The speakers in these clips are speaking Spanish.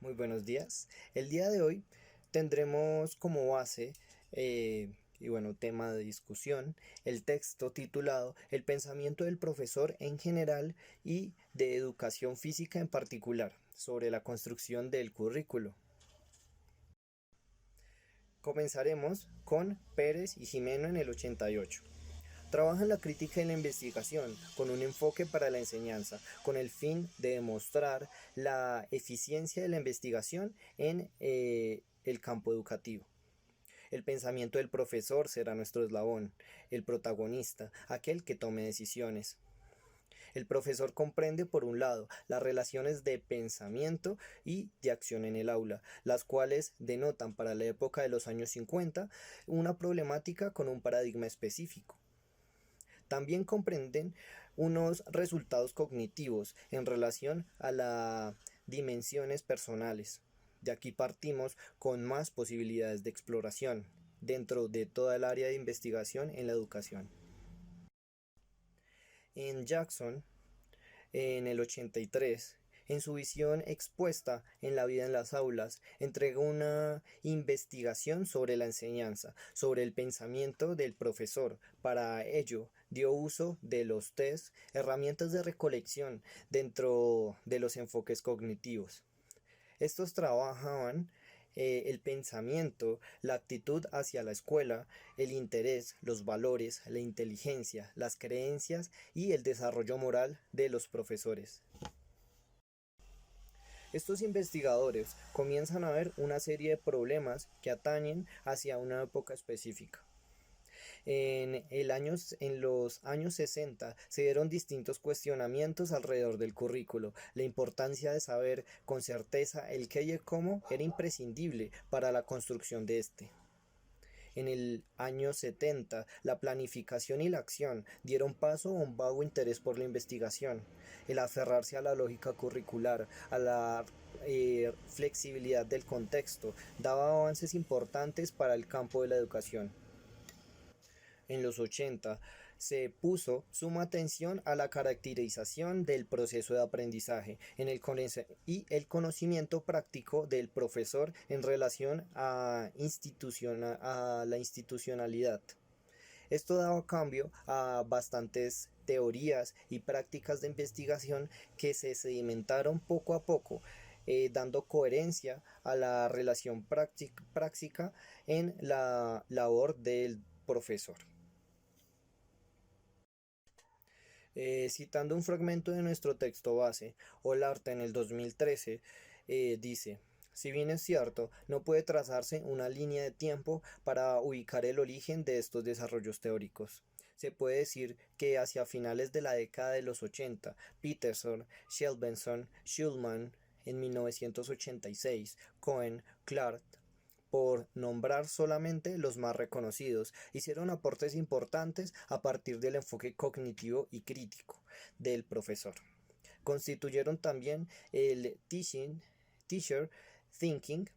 Muy buenos días. El día de hoy tendremos como base tema de discusión el texto titulado El pensamiento del profesor en general y de educación física en particular sobre la construcción del currículo. Comenzaremos con Pérez y Jimeno en el 88. Trabaja en la crítica y la investigación con un enfoque para la enseñanza, con el fin de demostrar la eficiencia de la investigación en el campo educativo. El pensamiento del profesor será nuestro eslabón, el protagonista, aquel que tome decisiones. El profesor comprende, por un lado, las relaciones de pensamiento y de acción en el aula, las cuales denotan para la época de los años 50 una problemática con un paradigma específico. También comprenden unos resultados cognitivos en relación a las dimensiones personales. De aquí partimos con más posibilidades de exploración dentro de toda el área de investigación en la educación. En Jackson, en el 83, en su visión expuesta en la vida en las aulas, entregó una investigación sobre la enseñanza, sobre el pensamiento del profesor. Para ello, dio uso de los test, herramientas de recolección dentro de los enfoques cognitivos. Estos trabajaban el pensamiento, la actitud hacia la escuela, el interés, los valores, la inteligencia, las creencias y el desarrollo moral de los profesores. Estos investigadores comienzan a ver una serie de problemas que atañen hacia una época específica. En los años 60 se dieron distintos cuestionamientos alrededor del currículo. La importancia de saber con certeza el qué y el cómo era imprescindible para la construcción de este. En el año 70, la planificación y la acción dieron paso a un vago interés por la investigación. El aferrarse a la lógica curricular, a la flexibilidad del contexto, daba avances importantes para el campo de la educación. En los 80 se puso suma atención a la caracterización del proceso de aprendizaje y el conocimiento práctico del profesor en relación a la institucionalidad. Esto daba cambio a bastantes teorías y prácticas de investigación que se sedimentaron poco a poco, dando coherencia a la relación práctica en la labor del profesor. Citando un fragmento de nuestro texto base, Olarte en el 2013 dice, si bien es cierto, no puede trazarse una línea de tiempo para ubicar el origen de estos desarrollos teóricos. Se puede decir que hacia finales de la década de los 80, Peterson, Shelbenson, Schulman en 1986, Cohen, Clark, por nombrar solamente los más reconocidos, hicieron aportes importantes a partir del enfoque cognitivo y crítico del profesor. Constituyeron también el teacher thinking,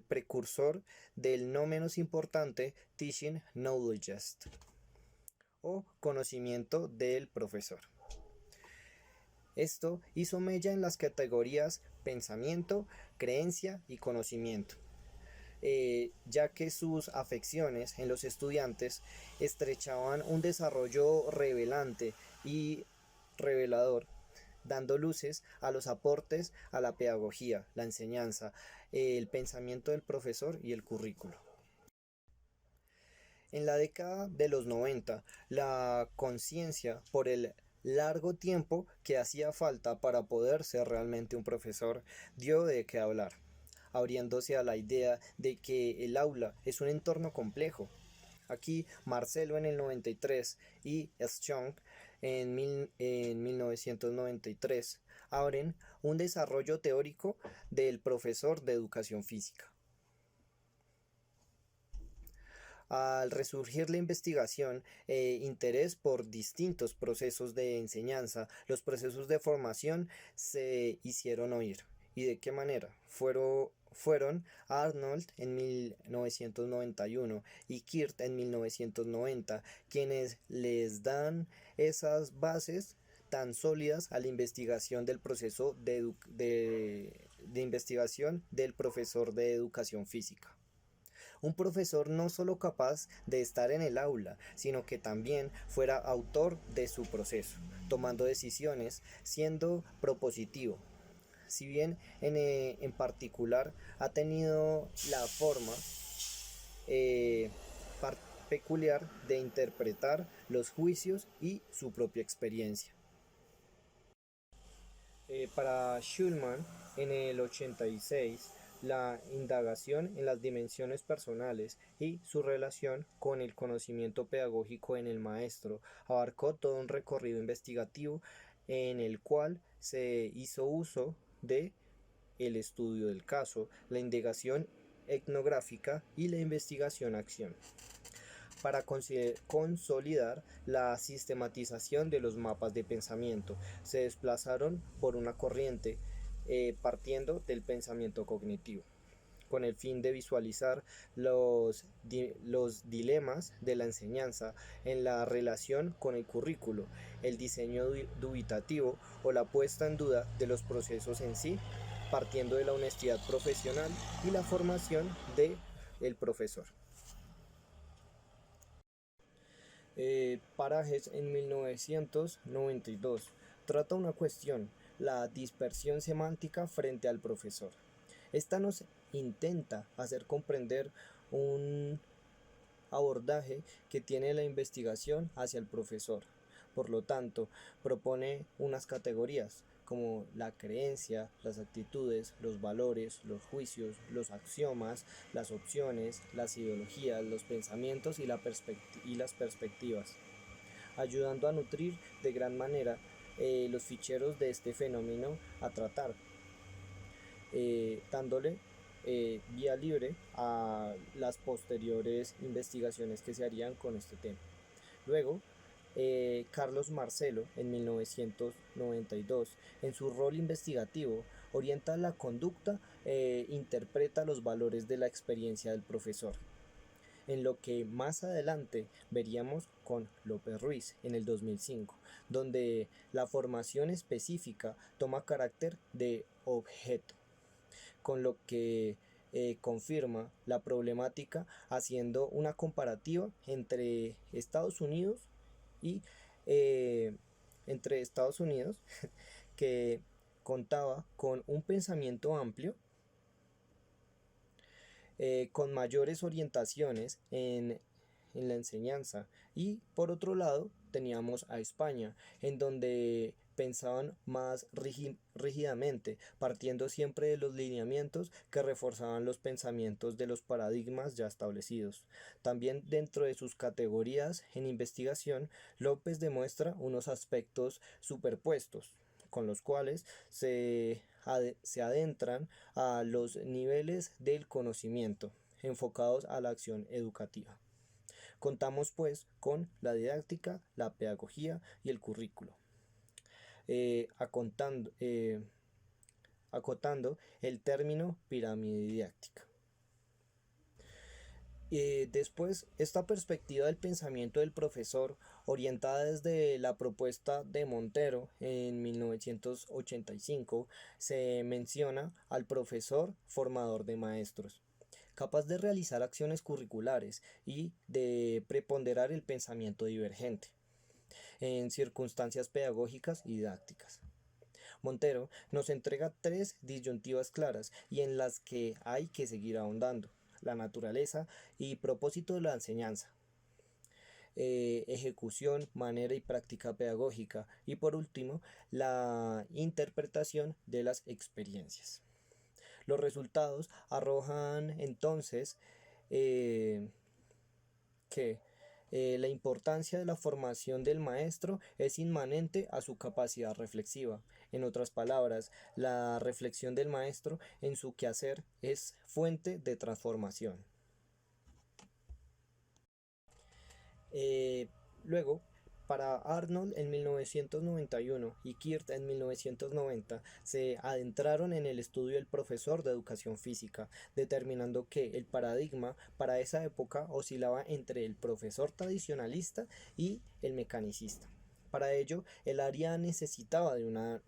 precursor del no menos importante teaching knowledge o conocimiento del profesor. Esto hizo mella en las categorías pensamiento, creencia y conocimiento, ya que sus afecciones en los estudiantes estrechaban un desarrollo revelante y revelador, dando luces a los aportes a la pedagogía, la enseñanza, el pensamiento del profesor y el currículo. En la década de los 90, la conciencia por el largo tiempo que hacía falta para poder ser realmente un profesor dio de qué hablar, abriéndose a la idea de que el aula es un entorno complejo. Aquí Marcelo en el 93 y Strong en 1993 abren un desarrollo teórico del profesor de educación física. Al resurgir la investigación e interés por distintos procesos de enseñanza, los procesos de formación se hicieron oír. ¿Y de qué manera? Fueron Arnold en 1991 y Kirt en 1990 quienes les dan esas bases tan sólidas a la investigación del proceso de investigación del profesor de educación física. Un profesor no solo capaz de estar en el aula, sino que también fuera autor de su proceso, tomando decisiones, siendo propositivo. Si bien en particular ha tenido la forma eh, peculiar de interpretar los juicios y su propia experiencia. Para Schulman, en el 86, la indagación en las dimensiones personales y su relación con el conocimiento pedagógico en el maestro abarcó todo un recorrido investigativo en el cual se hizo uso de el estudio del caso, la indagación etnográfica y la investigación-acción para consolidar la sistematización de los mapas de pensamiento. Se desplazaron por una corriente partiendo del pensamiento cognitivo con el fin de visualizar los dilemas de la enseñanza en la relación con el currículo, el diseño dubitativo o la puesta en duda de los procesos en sí, partiendo de la honestidad profesional y la formación del profesor. Parajes en 1992 trata una cuestión, la dispersión semántica frente al profesor. Esta nos intenta hacer comprender un abordaje que tiene la investigación hacia el profesor. Por lo tanto, propone unas categorías como la creencia, las actitudes, los valores, los juicios, los axiomas, las opciones, las ideologías, los pensamientos y las perspectivas, ayudando a nutrir de gran manera los ficheros de este fenómeno a tratar, dándole vía libre a las posteriores investigaciones que se harían con este tema. Luego, Carlos Marcelo, en 1992, en su rol investigativo, orienta la conducta e interpreta los valores de la experiencia del profesor. En lo que más adelante veríamos con López Ruiz en el 2005, donde la formación específica toma carácter de objeto, con lo que confirma la problemática haciendo una comparativa entre Estados Unidos y que contaba con un pensamiento amplio, con mayores orientaciones en la enseñanza, y por otro lado teníamos a España, en donde pensaban más rígidamente, partiendo siempre de los lineamientos que reforzaban los pensamientos de los paradigmas ya establecidos. También dentro de sus categorías en investigación, López demuestra unos aspectos superpuestos, con los cuales se adentran a los niveles del conocimiento, enfocados a la acción educativa. Contamos pues con la didáctica, la pedagogía y el currículo, acotando el término pirámide didáctica. Después, esta perspectiva del pensamiento del profesor, orientada desde la propuesta de Montero en 1985, se menciona al profesor formador de maestros, capaz de realizar acciones curriculares y de preponderar el pensamiento divergente en circunstancias pedagógicas y didácticas. Montero nos entrega tres disyuntivas claras y en las que hay que seguir ahondando: la naturaleza y propósito de la enseñanza, ejecución, manera y práctica pedagógica, y por último, la interpretación de las experiencias. Los resultados arrojan entonces que la importancia de la formación del maestro es inmanente a su capacidad reflexiva. En otras palabras, la reflexión del maestro en su quehacer es fuente de transformación. Luego, para Arnold en 1991 y Kirt en 1990 se adentraron en el estudio del profesor de educación física, determinando que el paradigma para esa época oscilaba entre el profesor tradicionalista y el mecanicista. Para ello, el área necesitaba de una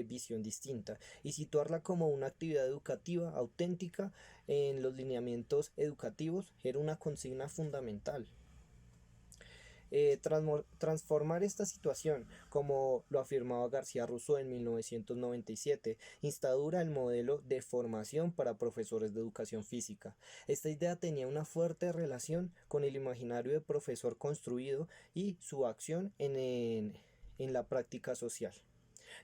visión distinta y situarla como una actividad educativa auténtica en los lineamientos educativos era una consigna fundamental. Transformar esta situación, como lo afirmaba García Rousseau en 1997, instaura el modelo de formación para profesores de educación física. Esta idea tenía una fuerte relación con el imaginario de profesor construido y su acción en la práctica social,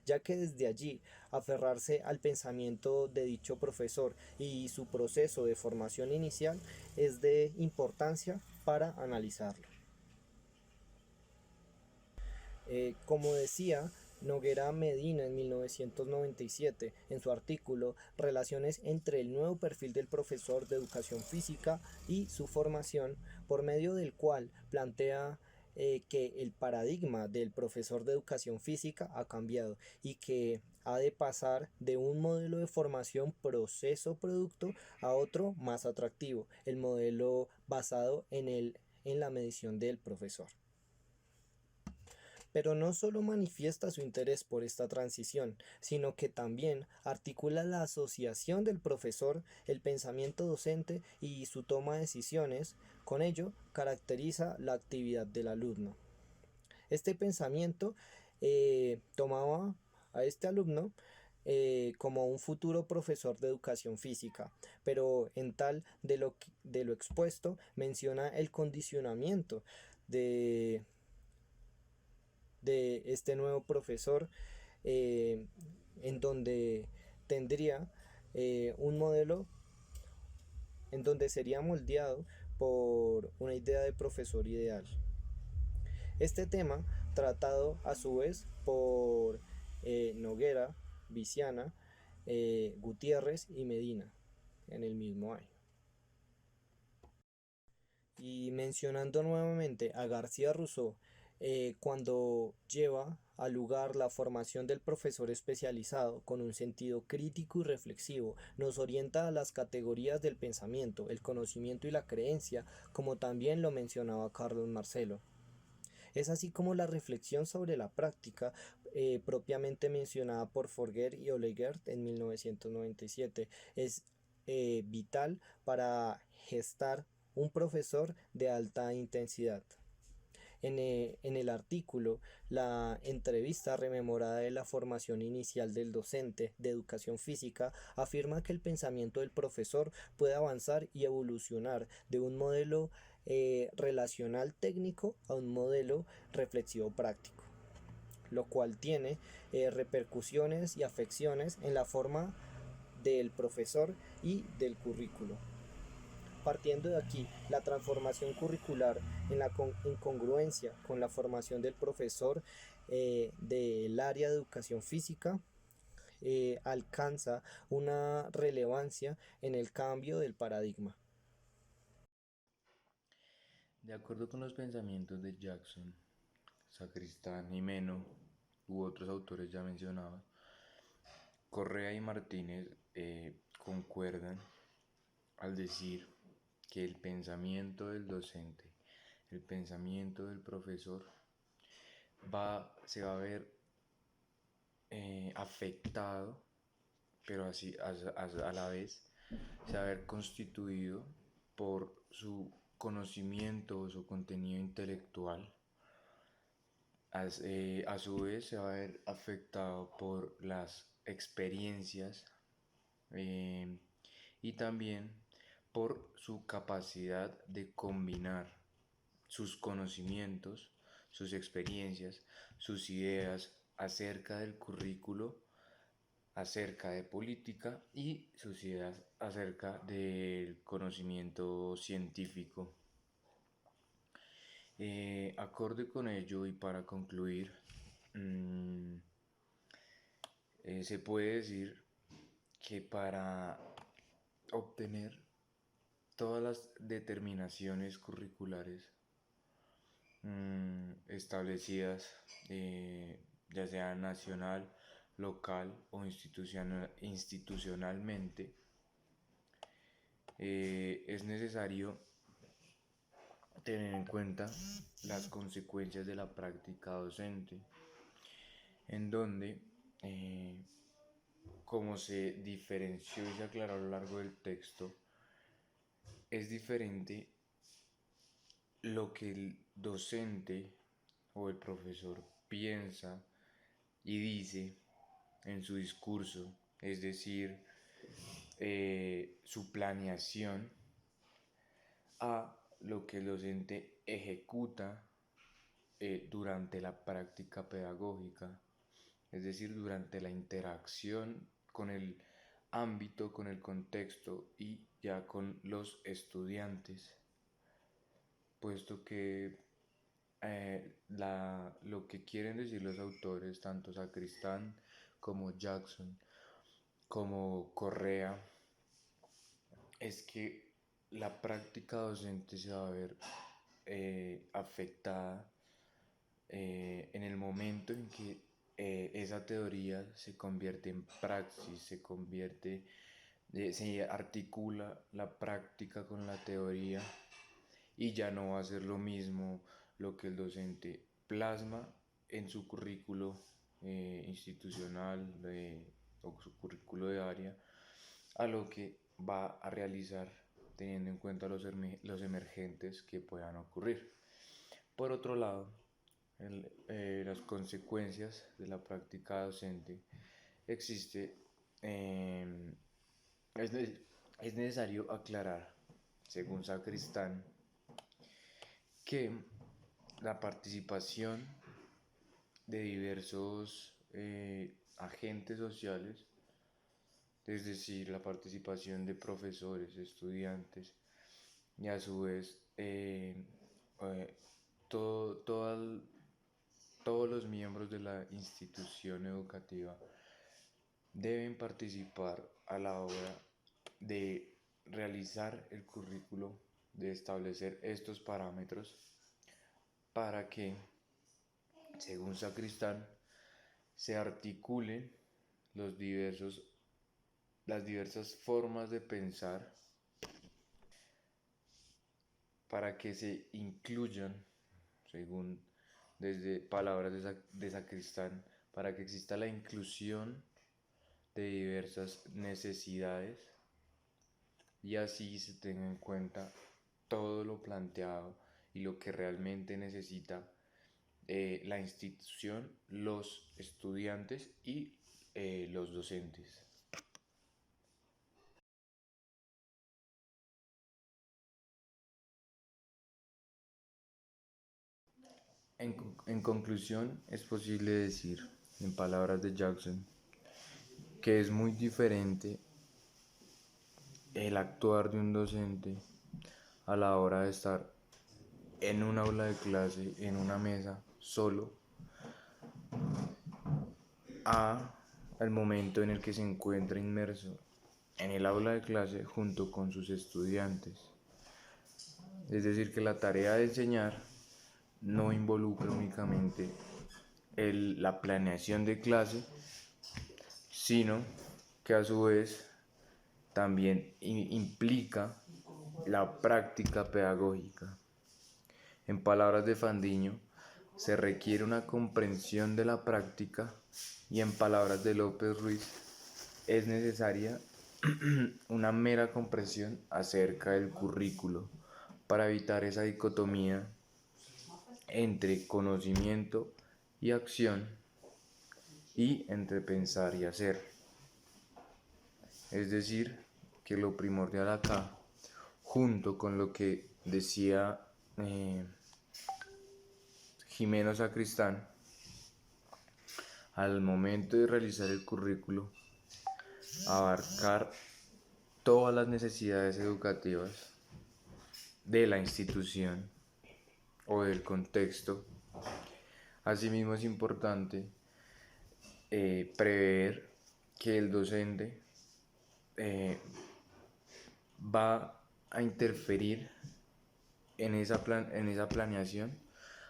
ya que desde allí aferrarse al pensamiento de dicho profesor y su proceso de formación inicial es de importancia para analizarlo. Como decía Noguera Medina en 1997 en su artículo Relaciones entre el nuevo perfil del profesor de educación física y su formación, por medio del cual plantea que el paradigma del profesor de educación física ha cambiado y que ha de pasar de un modelo de formación proceso-producto a otro más atractivo, el modelo basado en la medición del profesor. Pero no solo manifiesta su interés por esta transición, sino que también articula la asociación del profesor, el pensamiento docente y su toma de decisiones. Con ello, caracteriza la actividad del alumno. Este pensamiento tomaba a este alumno como un futuro profesor de educación física, pero en tal de lo expuesto menciona el condicionamiento de este nuevo profesor, eh, en donde tendría un modelo en donde sería moldeado por una idea de profesor ideal. Este tema, tratado a su vez por Noguera, Viciana, Gutiérrez y Medina en el mismo año. Y mencionando nuevamente a García Rousseau, cuando lleva al lugar la formación del profesor especializado con un sentido crítico y reflexivo, nos orienta a las categorías del pensamiento, el conocimiento y la creencia, como también lo mencionaba Carlos Marcelo. Es así como la reflexión sobre la práctica, propiamente mencionada por Forguer y Oleguert en 1997, es vital para gestar un profesor de alta intensidad. En el artículo, la entrevista rememorada de la formación inicial del docente de educación física afirma que el pensamiento del profesor puede avanzar y evolucionar de un modelo relacional técnico a un modelo reflexivo práctico, lo cual tiene repercusiones y afecciones en la forma del profesor y del currículo. Partiendo de aquí, la transformación curricular en la incongruencia con la formación del profesor del área de educación física alcanza una relevancia en el cambio del paradigma. De acuerdo con los pensamientos de Jackson, Sacristán y Meno, u otros autores ya mencionados, Correa y Martínez concuerdan al decir que el pensamiento del docente, el pensamiento del profesor, se va a ver afectado, pero así a la vez se va a ver constituido por su conocimiento o su contenido intelectual. A su vez se va a ver afectado por las experiencias eh, y también por su capacidad de combinar sus conocimientos, sus experiencias, sus ideas acerca del currículo, acerca de política y sus ideas acerca del conocimiento científico. Acorde con ello y para concluir, mmm, se puede decir que para obtener todas las determinaciones curriculares establecidas, ya sea nacional, local o institucionalmente, es necesario tener en cuenta las consecuencias de la práctica docente, en donde, como se diferenció y se aclaró a lo largo del texto, es diferente lo que el docente o el profesor piensa y dice en su discurso, es decir, su planeación, a lo que el docente ejecuta durante la práctica pedagógica, es decir, durante la interacción con el ámbito, con el contexto y ya con los estudiantes, puesto que lo que quieren decir los autores, tanto Sacristán como Jackson, como Correa, es que la práctica docente se va a ver afectada en el momento en que esa teoría se convierte en praxis, se articula la práctica con la teoría y ya no va a ser lo mismo lo que el docente plasma en su currículo institucional o su currículo de área a lo que va a realizar teniendo en cuenta los emergentes que puedan ocurrir. Por otro lado, las consecuencias de la práctica docente existe, eh, es, es necesario aclarar, según Sacristán, que la participación de diversos agentes sociales, es decir, la participación de profesores, estudiantes y a su vez eh, todo, todo, todos los miembros de la institución educativa deben participar a la hora de realizar el currículo, de establecer estos parámetros para que, según Sacristán, se articulen los las diversas formas de pensar para que se incluyan, según desde palabras de Sacristán, para que exista la inclusión de diversas necesidades y así se tenga en cuenta todo lo planteado y lo que realmente necesita la institución, los estudiantes y los docentes. En conclusión, es posible decir, en palabras de Jackson, que es muy diferente el actuar de un docente a la hora de estar en un aula de clase, en una mesa, solo, al momento en el que se encuentra inmerso en el aula de clase junto con sus estudiantes. Es decir, que la tarea de enseñar no involucra únicamente la planeación de clase, sino que a su vez también implica la práctica pedagógica. En palabras de Fandiño, se requiere una comprensión de la práctica y en palabras de López Ruiz, es necesaria una mera comprensión acerca del currículo para evitar esa dicotomía entre conocimiento y acción y entre pensar y hacer. Es decir, que lo primordial acá, junto con lo que decía Jimeno Sacristán, al momento de realizar el currículo, abarcar todas las necesidades educativas de la institución o del contexto. Asimismo es importante prever que el docente va a interferir en esa planeación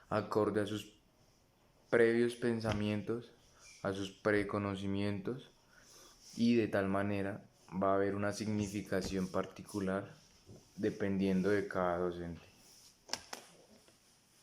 acorde a sus previos pensamientos, a sus preconocimientos y de tal manera va a haber una significación particular dependiendo de cada docente.